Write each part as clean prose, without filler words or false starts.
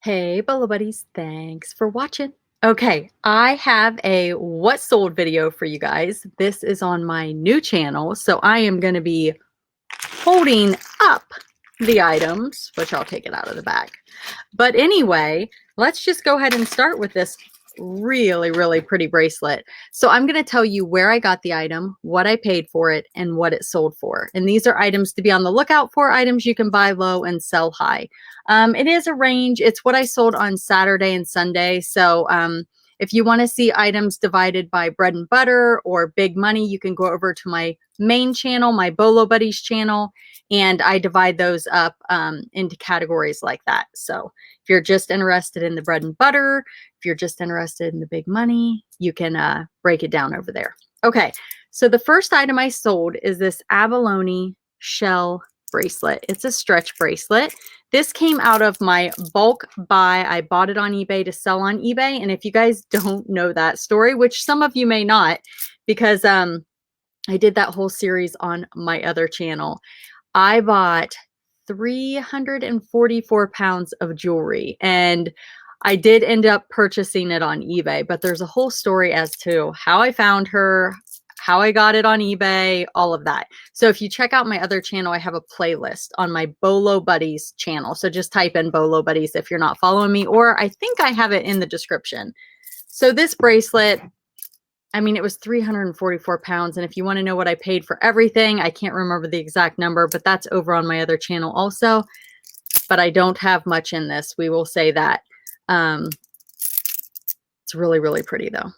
Hey, Bolo buddies, thanks for watching. Okay, I have a what sold video for you guys. This is on my new channel, so I am going to be holding up the items, which I'll take it out of the bag. But anyway, let's just go ahead and start with this really pretty bracelet. So I'm going to tell you where I got the item, what I paid for it, and what it sold for. And these are items to be on the lookout for, items you can buy low and sell high. It is a range. It's what I sold on Saturday and Sunday. So if you want to see items divided by bread and butter or big money, you can go over to my main channel, my Bolo Buddies channel, and I divide those up into categories like that. So if you're just interested in the bread and butter, if you're just interested in the big money, you can break it down over there. Okay, so the first item I sold is this abalone shell bracelet. It's a stretch bracelet. This came out of my bulk buy. I bought it on eBay to sell on eBay. And if you guys don't know that story, which some of you may not, because I did that whole series on my other channel, I bought 344 pounds of jewelry, and I did end up purchasing it on eBay, but there's a whole story as to how I found her, how I got it on eBay, all of that. So if you check out my other channel, I have a playlist on my Bolo Buddies channel. So just type in Bolo Buddies if you're not following me, or I think I have it in the description. So this bracelet, I mean, it was 344 pounds. And if you want to know what I paid for everything, I can't remember the exact number, but that's over on my other channel also. But I don't have much in this. We will say that. It's really pretty though.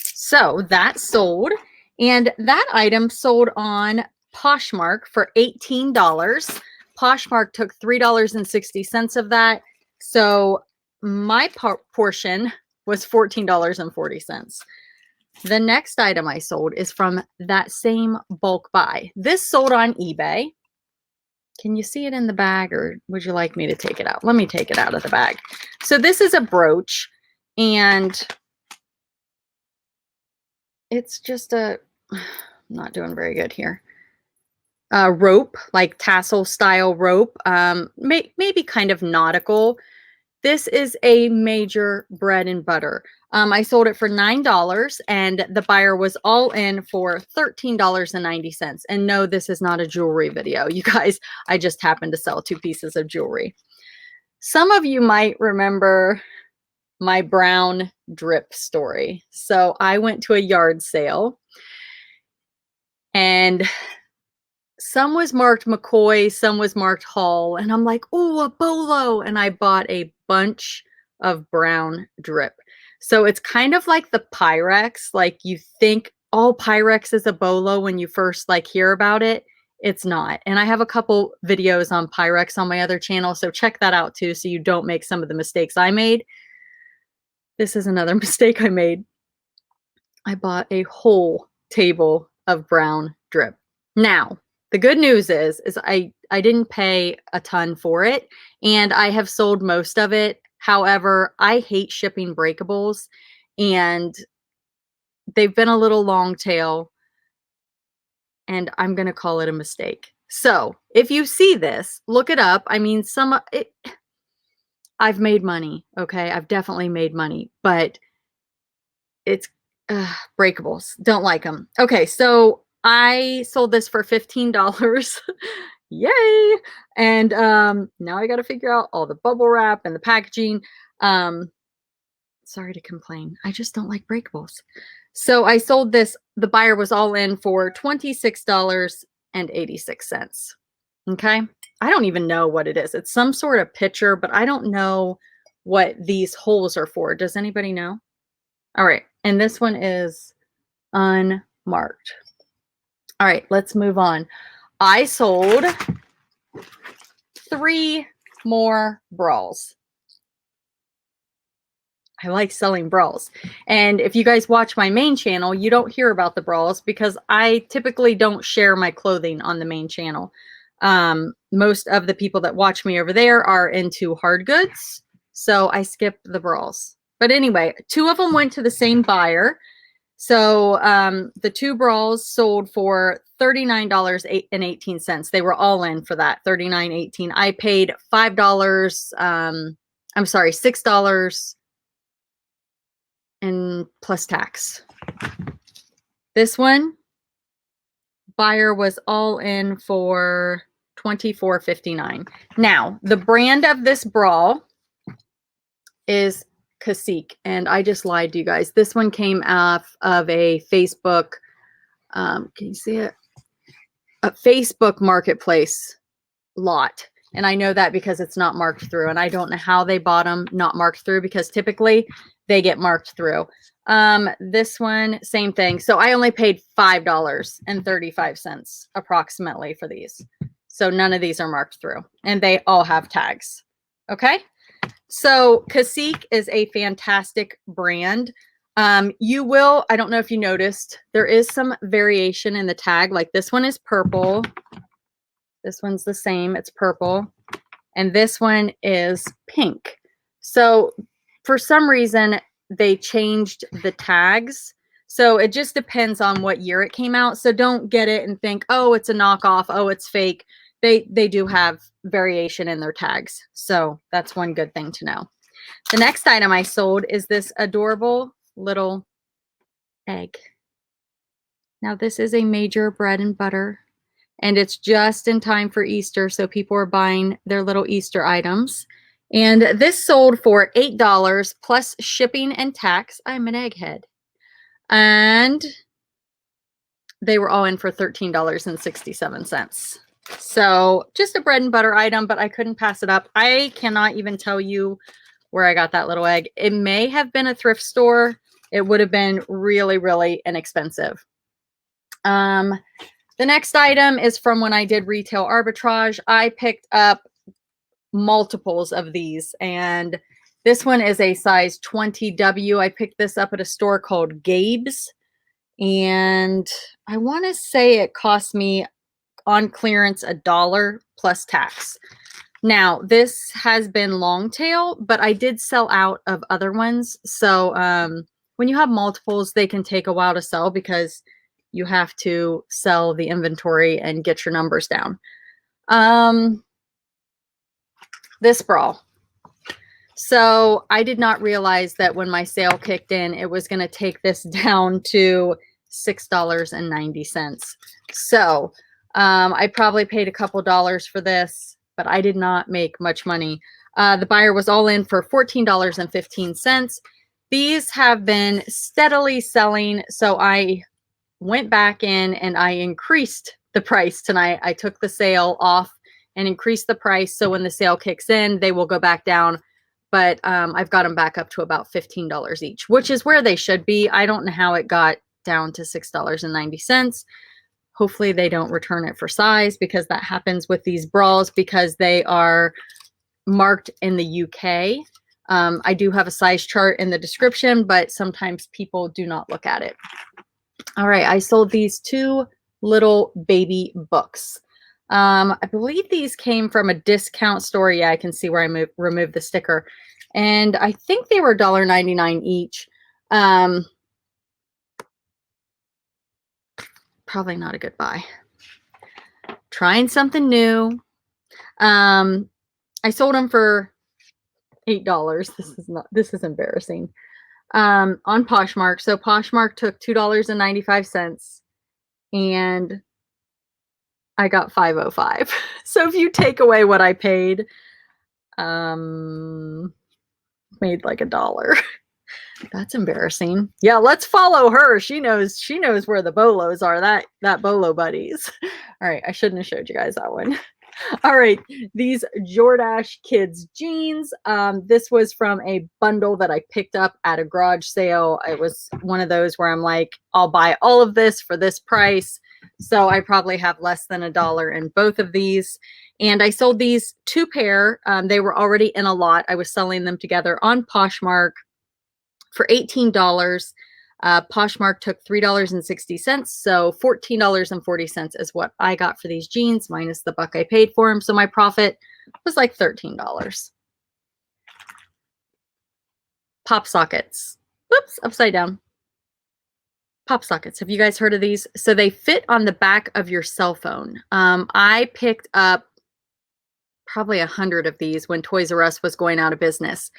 So that sold. And that item sold on Poshmark for $18. Poshmark took $3.60 of that. So my portion was $14.40. The next item I sold is from that same bulk buy. This sold on eBay. Can you see it in the bag, or would you like me to take it out? Let me take it out of the bag. So this is a brooch, and it's just a, I'm not doing very good here. Rope, like tassel style rope, maybe kind of nautical. This is a major bread and butter. I sold it for $9, and the buyer was all in for $13.90. And no, this is not a jewelry video, you guys. I just happened to sell 2 pieces of jewelry. Some of you might remember my brown drip story. So I went to a yard sale, and some was marked McCoy, some was marked Hall, and I'm like, oh, a Bolo. And I bought a bunch of brown drip. So it's kind of like the Pyrex. Like, you think all Pyrex is a Bolo when you first like hear about it. It's not. And I have a couple videos on Pyrex on my other channel, so check that out too, so you don't make some of the mistakes I made. This is another mistake I made. I bought a whole table of brown drip. Now, the good news is I didn't pay a ton for it, and I have sold most of it. However, I hate shipping breakables, and they've been a little long tail, and I'm going to call it a mistake. So if you see this, look it up. I mean, I've made money. Okay. I've definitely made money, but it's breakables. Don't like them. Okay. So I sold this for $15. Yay. And now I got to figure out all the bubble wrap and the packaging. Sorry to complain. I just don't like breakables. So I sold this. The buyer was all in for $26.86. Okay. I don't even know what it is. It's some sort of pitcher, but I don't know what these holes are for. Does anybody know? All right. And this one is unmarked. All right, let's move on. I sold 3 more brawls. I like selling brawls. And if you guys watch my main channel, you don't hear about the brawls because I typically don't share my clothing on the main channel. Most of the people that watch me over there are into hard goods, so I skip the brawls. But anyway, 2 of them went to the same buyer. So the 2 brawls sold for $39.18. They were all in for that, $39.18. I paid $5 I'm sorry, $6 and plus tax. This one, buyer was all in for $24.59. Now, the brand of this bra is Cacique, and I just lied to you guys. This one came off of a Facebook, can you see it? A Facebook marketplace lot. And I know that because it's not marked through, and I don't know how they bought them not marked through, because typically they get marked through. This one, same thing. So I only paid $5.35 approximately for these. So none of these are marked through, and they all have tags. Okay. So Cacique is a fantastic brand. You will, I don't know if you noticed, there is some variation in the tag. Like this one is purple. This one's the same, it's purple. And this one is pink. So for some reason, they changed the tags. So it just depends on what year it came out. So don't get it and think, oh, it's a knockoff, oh, it's fake. They do have variation in their tags. So that's one good thing to know. The next item I sold is this adorable little egg. Now this is a major bread and butter, and it's just in time for Easter, so people are buying their little Easter items. And this sold for $8 plus shipping and tax. I'm an egghead. And they were all in for $13.67. So just a bread and butter item, but I couldn't pass it up. I cannot even tell you where I got that little egg. It may have been a thrift store. It would have been really, really inexpensive. The next item is from when I did retail arbitrage. I picked up multiples of these, and this one is a size 20W. I picked this up at a store called Gabe's, and I want to say it cost me on clearance $1 plus tax. Now, this has been long tail, but I did sell out of other ones. So when you have multiples, they can take a while to sell because you have to sell the inventory and get your numbers down. This bra. So I did not realize that when my sale kicked in, it was going to take this down to $6.90. So I probably paid a couple dollars for this, but I did not make much money. The buyer was all in for $14.15. These have been steadily selling, so I went back in and I increased the price tonight. I took the sale off and increased the price, so when the sale kicks in, they will go back down. But I've got them back up to about $15 each, which is where they should be. I don't know how it got down to $6.90. Hopefully they don't return it for size, because that happens with these bras because they are marked in the UK. I do have a size chart in the description, but sometimes people do not look at it. All right, I sold these two little baby books. I believe these came from a discount store. Yeah, I can see where I removed the sticker. And I think they were $1.99 each. Probably not a good buy. Trying something new. I sold them for $8. This is embarrassing. On Poshmark. So Poshmark took $2.95 and I got $5.05. So if you take away what I paid, made like $1. That's embarrassing. Yeah, let's follow her. She knows where the Bolos are. That Bolo buddies. All right, I shouldn't have showed you guys that one. All right, these Jordache kids jeans. This was from a bundle that I picked up at a garage sale. It was one of those where I'm like, I'll buy all of this for this price. So I probably have less than $1 in both of these. And I sold these two pair. They were already in a lot. I was selling them together on Poshmark for $18. Poshmark took $3.60, so $14.40 is what I got for these jeans, minus the buck I paid for them. So my profit was like $13. Pop sockets. Whoops, upside down. Pop sockets. Have you guys heard of these? So they fit on the back of your cell phone. I picked up probably 100 of these when Toys R Us was going out of business.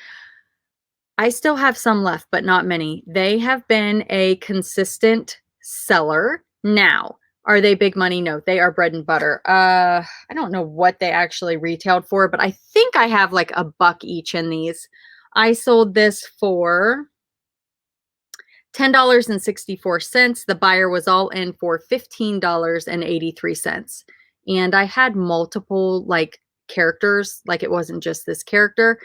I still have some left, but not many. They have been a consistent seller. Now, are they big money? No, they are bread and butter. I don't know what they actually retailed for, but I think I have like $1 each in these. I sold this for $10.64. The buyer was all in for $15.83. And I had multiple like characters, like it wasn't just this character.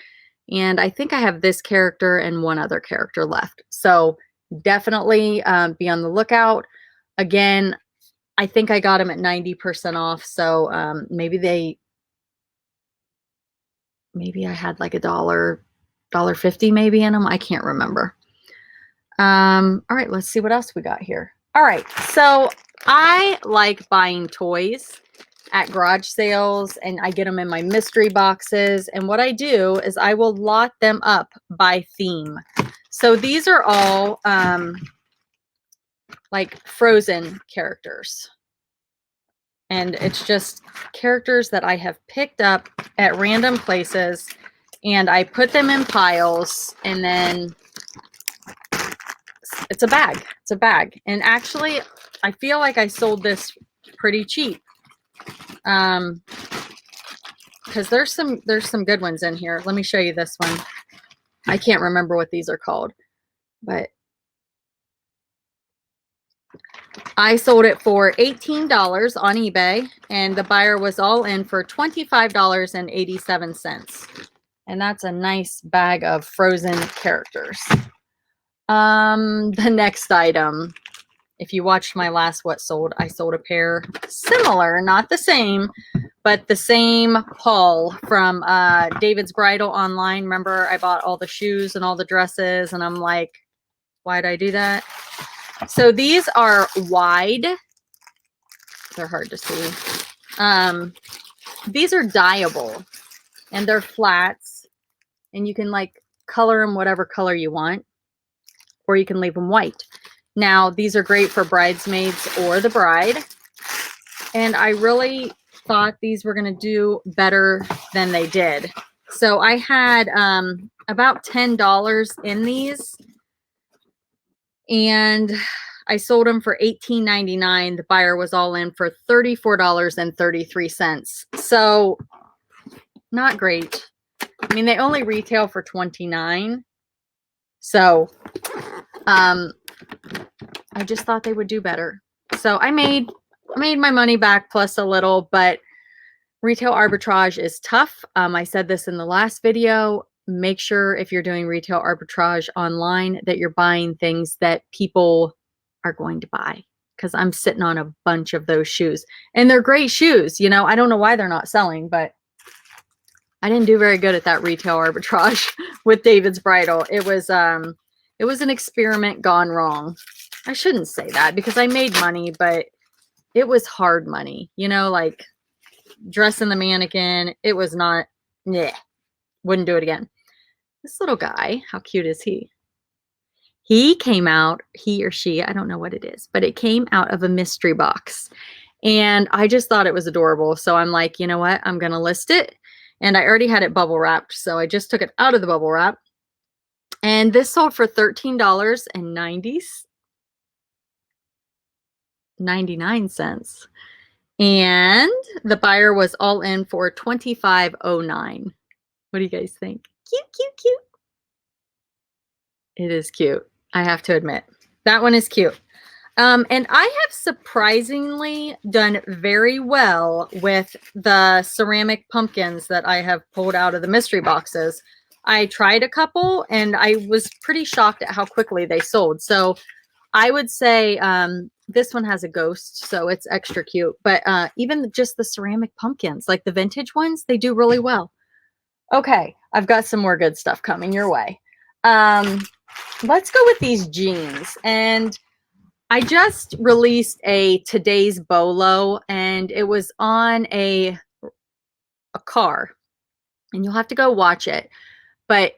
And I think I have this character and one other character left. So definitely be on the lookout. Again, I think I got them at 90% off. So maybe I had like $1.50 maybe in them. I can't remember. All right, let's see what else we got here. All right, so I like buying toys at garage sales, and I get them in my mystery boxes. And what I do is I will lot them up by theme. So these are all like Frozen characters. And it's just characters that I have picked up at random places, and I put them in piles, and then it's a bag. It's a bag. And actually, I feel like I sold this pretty cheap. Because there's some good ones in here. Let me show you this one. I can't remember what these are called, but I sold it for $18 on eBay, and the buyer was all in for $25.87. And that's a nice bag of Frozen characters. The next item, if you watched my last What Sold, I sold a pair similar, not the same, but the same haul from David's Bridal online. Remember, I bought all the shoes and all the dresses, and I'm like, why'd I do that? So these are wide. They're hard to see. These are dyeable, and they're flats, and you can like color them whatever color you want, or you can leave them white. Now, these are great for bridesmaids or the bride. And I really thought these were going to do better than they did. So I had about $10 in these. And I sold them for $18.99. The buyer was all in for $34.33. So not great. I mean, they only retail for $29. So I just thought they would do better. So I made my money back plus a little, but retail arbitrage is tough. I said this in the last video. Make sure if you're doing retail arbitrage online that you're buying things that people are going to buy, because I'm sitting on a bunch of those shoes, and they're great shoes. You know, I don't know why they're not selling, but I didn't do very good at that retail arbitrage with David's Bridal. It was an experiment gone wrong. I shouldn't say that because I made money, but it was hard money, you know, like dressing the mannequin. It was not, wouldn't do it again. This little guy, how cute is he? He came out, he or she, I don't know what it is, but it came out of a mystery box. And I just thought it was adorable. So I'm like, you know what? I'm going to list it. And I already had it bubble wrapped. So I just took it out of the bubble wrap. And this sold for $13.99. And the buyer was all in for $25.09. What do you guys think? Cute, cute, cute. It is cute. I have to admit. That one is cute. And I have surprisingly done very well with the ceramic pumpkins that I have pulled out of the mystery boxes. I tried a couple, and I was pretty shocked at how quickly they sold. So I would say this one has a ghost, so it's extra cute. But even just the ceramic pumpkins, like the vintage ones, they do really well. Okay, I've got some more good stuff coming your way. Let's go with these jeans. And I just released a Today's Bolo, and it was on a car. And you'll have to go watch it. But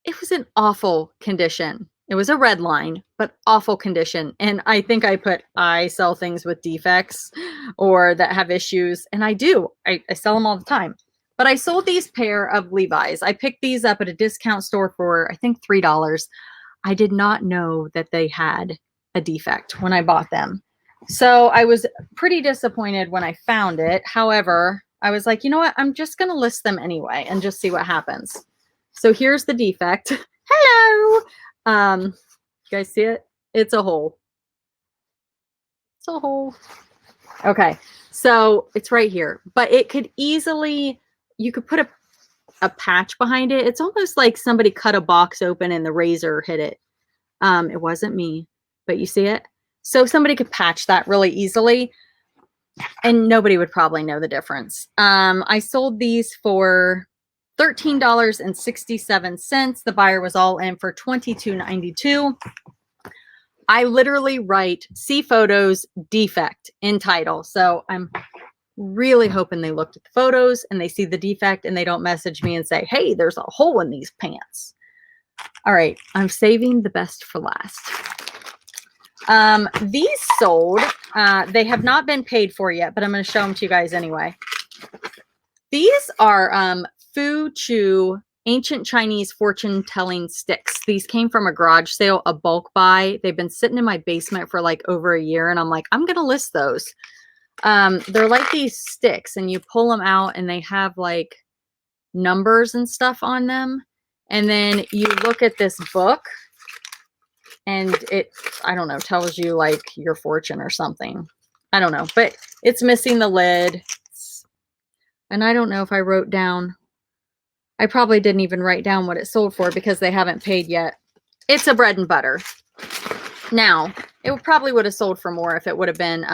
it was in awful condition. It was a red line, but awful condition. And I think I put, I sell things with defects or that have issues. And I do. I sell them all the time. But I sold these pair of Levi's. I picked these up at a discount store for, I think, $3. I did not know that they had a defect when I bought them. So I was pretty disappointed when I found it. However, I was like, you know what? I'm just going to list them anyway and just see what happens. So here's the defect. Hello. You guys see it? It's a hole. It's a hole. Okay. So it's right here, but it could easily, you could put a patch behind it. It's almost like somebody cut a box open and the razor hit it. It wasn't me, but you see it? So somebody could patch that really easily and nobody would probably know the difference. I sold these for $13.67. The buyer was all in for $22.92. I literally write "see photos defect" in title. So I'm really hoping they looked at the photos and they see the defect and they don't message me and say, hey, there's a hole in these pants. All right, I'm saving the best for last. These sold. They have not been paid for yet, but I'm going to show them to you guys anyway. These are Fu Chu ancient Chinese fortune-telling sticks. These came from a garage sale, a bulk buy. They've been sitting in my basement for like over a year, and I'm like, I'm going to list those. They're like these sticks, and you pull them out, and they have like numbers and stuff on them. And then you look at this book, and it, I don't know, tells you like your fortune or something. I don't know, but it's missing the lid. And I don't know if I wrote down, I probably didn't even write down what it sold for because they haven't paid yet. It's a bread and butter. Now, it probably would have sold for more if it would have been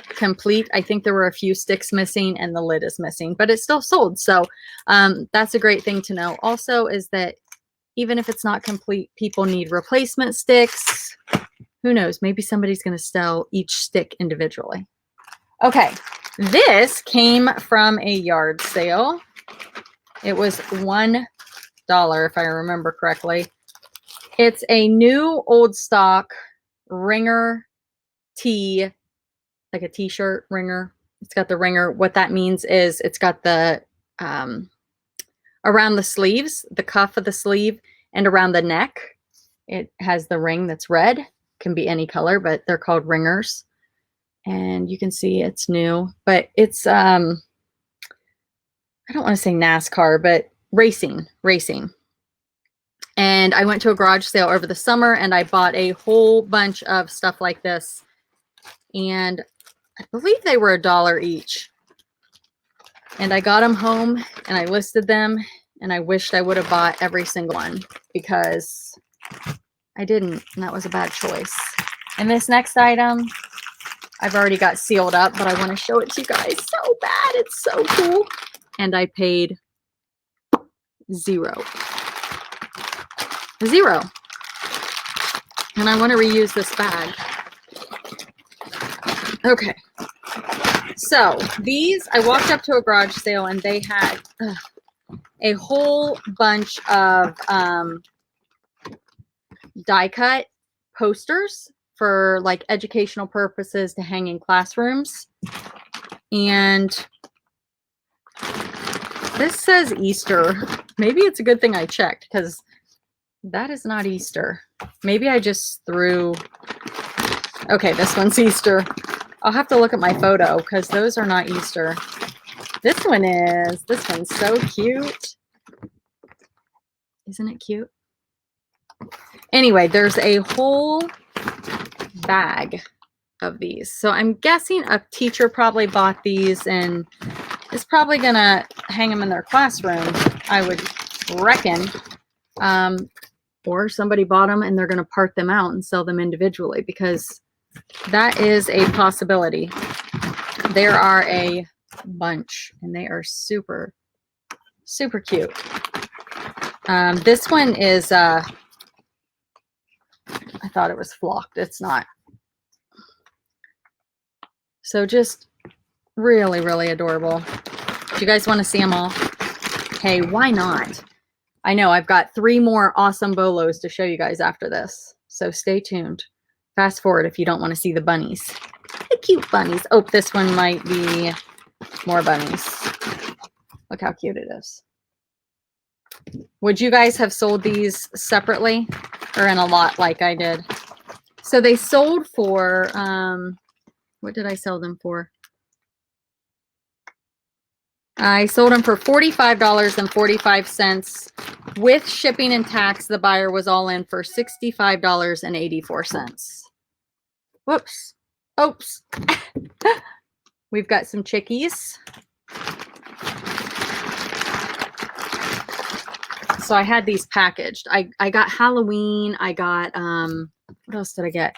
complete. I think there were a few sticks missing and the lid is missing, but it still sold. So that's a great thing to know. Also is that even if it's not complete, people need replacement sticks. Who knows? Maybe somebody's going to sell each stick individually. Okay. This came from a yard sale. It was $1 if I remember correctly. It's a new old stock ringer tee, like a t-shirt ringer. It's got the ringer. What that means is it's got the around the sleeves, the cuff of the sleeve, and around the neck. It has the ring that's red. Can be any color, but they're called ringers. And you can see it's new, but it's I don't want to say NASCAR, but racing. And I went to a garage sale over the summer and I bought a whole bunch of stuff like this. And I believe they were $1 each. And I got them home and I listed them, and I wished I would have bought every single one because I didn't, and that was a bad choice. And this next item, I've already got sealed up, but I want to show it to you guys so bad. It's so cool. And I paid $0. And I want to reuse this bag. Okay. So these, I walked up to a garage sale and they had a whole bunch of die cut posters for like educational purposes to hang in classrooms. And this says Easter. Maybe it's a good thing I checked because that is not Easter. Maybe I just threw, okay, this one's Easter. I'll have to look at my photo because those are not Easter. This one is. This one's so cute. Isn't it cute? Anyway, there's a whole bag of these. So I'm guessing a teacher probably bought these and is probably going to hang them in their classroom, I would reckon. Or somebody bought them and they're going to part them out and sell them individually, because that is a possibility. There are a bunch and they are super, super cute. This one is, I thought it was flocked. It's not. So just really, really adorable. Do you guys want to see them all? Hey, why not? I know I've got 3 more awesome bolos to show you guys after this. So stay tuned. Fast forward if you don't want to see the bunnies. The cute bunnies. Oh, this one might be more bunnies. Look how cute it is. Would you guys have sold these separately or in a lot like I did? So they sold for, what did I sell them for? I sold them for $45.45. With shipping and tax, the buyer was all in for $65.84. Whoops. Oops. We've got some chickies. So I had these packaged. I got Halloween. I got, what else did I get?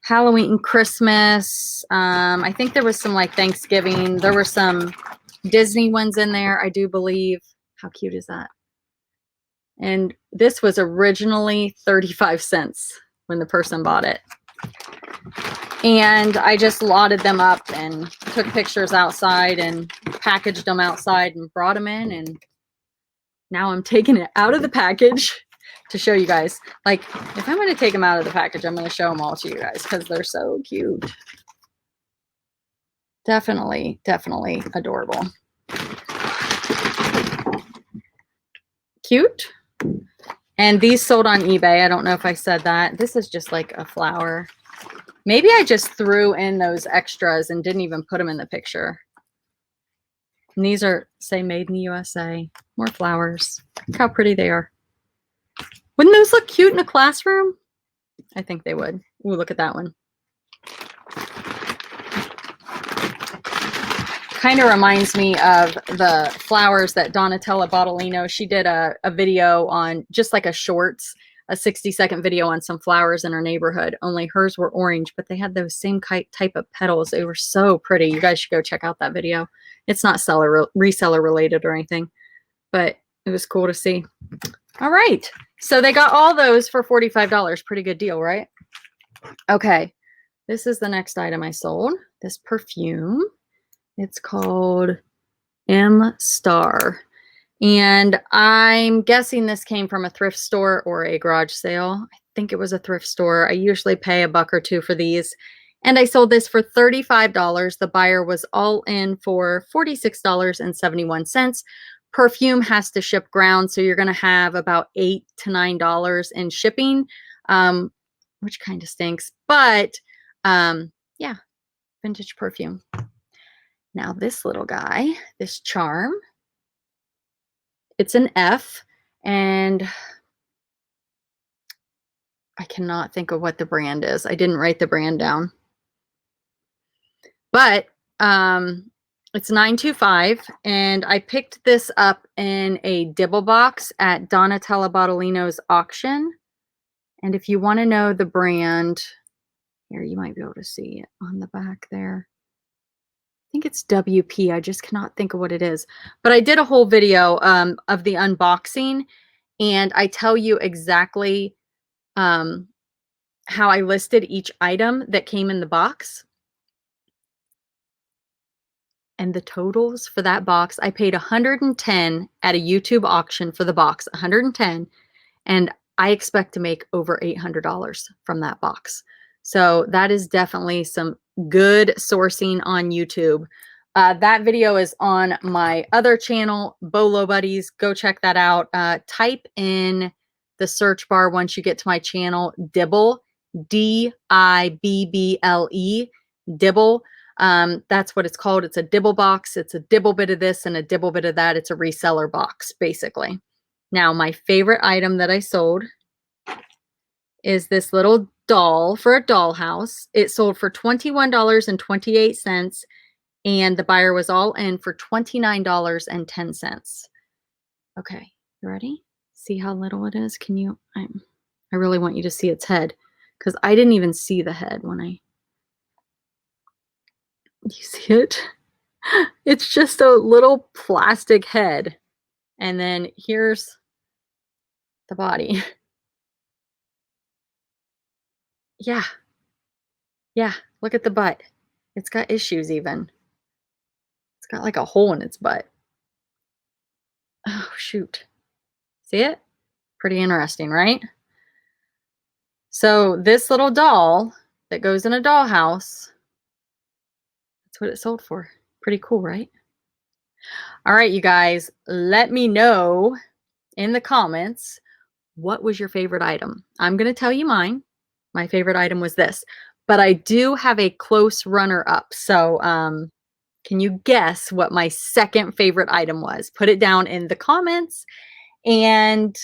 Halloween and Christmas. I think there was some like Thanksgiving. There were some Disney ones in there, I do believe. How cute is that? And this was originally 35 cents when the person bought it. And I just lotted them up and took pictures outside and packaged them outside and brought them in. And now I'm taking it out of the package to show you guys. Like, if I'm going to take them out of the package, I'm going to show them all to you guys because they're so cute. Definitely, definitely adorable. Cute. And these sold on eBay. I don't know if I said that. This is just like a flower. Maybe I just threw in those extras and didn't even put them in the picture. And these are, say, made in the USA. More flowers. Look how pretty they are. Wouldn't those look cute in a classroom? I think they would. Ooh, look at that one. Kind of reminds me of the flowers that Donatella Bottolino, she did a video on, just like a shorts, a 60-second video on some flowers in her neighborhood, only hers were orange, but they had those same type of petals. They were so pretty. You guys should go check out that video. It's not reseller related or anything, but it was cool to see. All right. So they got all those for $45. Pretty good deal, right? Okay. This is the next item I sold. This perfume. It's called M Star. And I'm guessing this came from a thrift store or a garage sale. I think it was a thrift store. I usually pay $1 or $2 for these. And I sold this for $35. The buyer was all in for $46.71. Perfume has to ship ground, so you're going to have about $8 to $9 in shipping, which kind of stinks. But yeah, vintage perfume. Now this little guy, this charm, it's an F, and I cannot think of what the brand is. I didn't write the brand down. But it's $9.25, and I picked this up in a dibble box at Donatella Bottolino's auction. And if you want to know the brand, here, you might be able to see it on the back there. I think it's WP. I just cannot think of what it is. But I did a whole video of the unboxing, and I tell you exactly how I listed each item that came in the box. And the totals for that box, I paid $110 at a YouTube auction for the box, $110, and I expect to make over $800 from that box. So that is definitely some good sourcing on YouTube. That video is on my other channel, Bolo Buddies. Go check that out. Type in the search bar once you get to my channel, Dibble, D-I-B-B-L-E, Dibble. That's what it's called. It's a dibble box. It's a dibble bit of this and a dibble bit of that. It's a reseller box, basically. Now, my favorite item that I sold is this little doll for a dollhouse. It sold for $21.28, and the buyer was all in for $29.10. Okay, you ready? See how little it is? Can you? I really want you to see its head, because I didn't even see the head when I... You see it? It's just a little plastic head. And then here's the body. Yeah. Yeah. Look at the butt. It's got issues even. It's got like a hole in its butt. Oh, shoot. See it? Pretty interesting, right? So this little doll that goes in a dollhouse, that's what it sold for. Pretty cool, right? All right, you guys, let me know in the comments, what was your favorite item? I'm going to tell you mine. My favorite item was this, but I do have a close runner up. So, can you guess what my second favorite item was? Put it down in the comments. And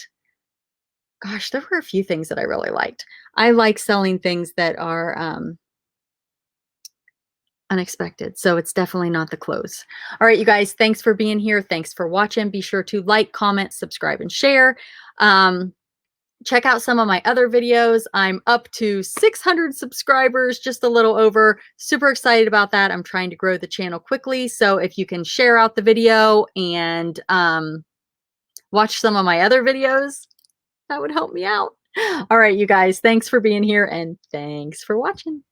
gosh, there were a few things that I really liked. I like selling things that are unexpected. So it's definitely not the clothes. All right, you guys, thanks for being here. Thanks for watching. Be sure to like, comment, subscribe, and share. Check out some of my other videos. I'm up to 600 subscribers, just a little over. Super excited about that. I'm trying to grow the channel quickly. So if you can share out the video and watch some of my other videos, that would help me out. All right, you guys, thanks for being here and thanks for watching.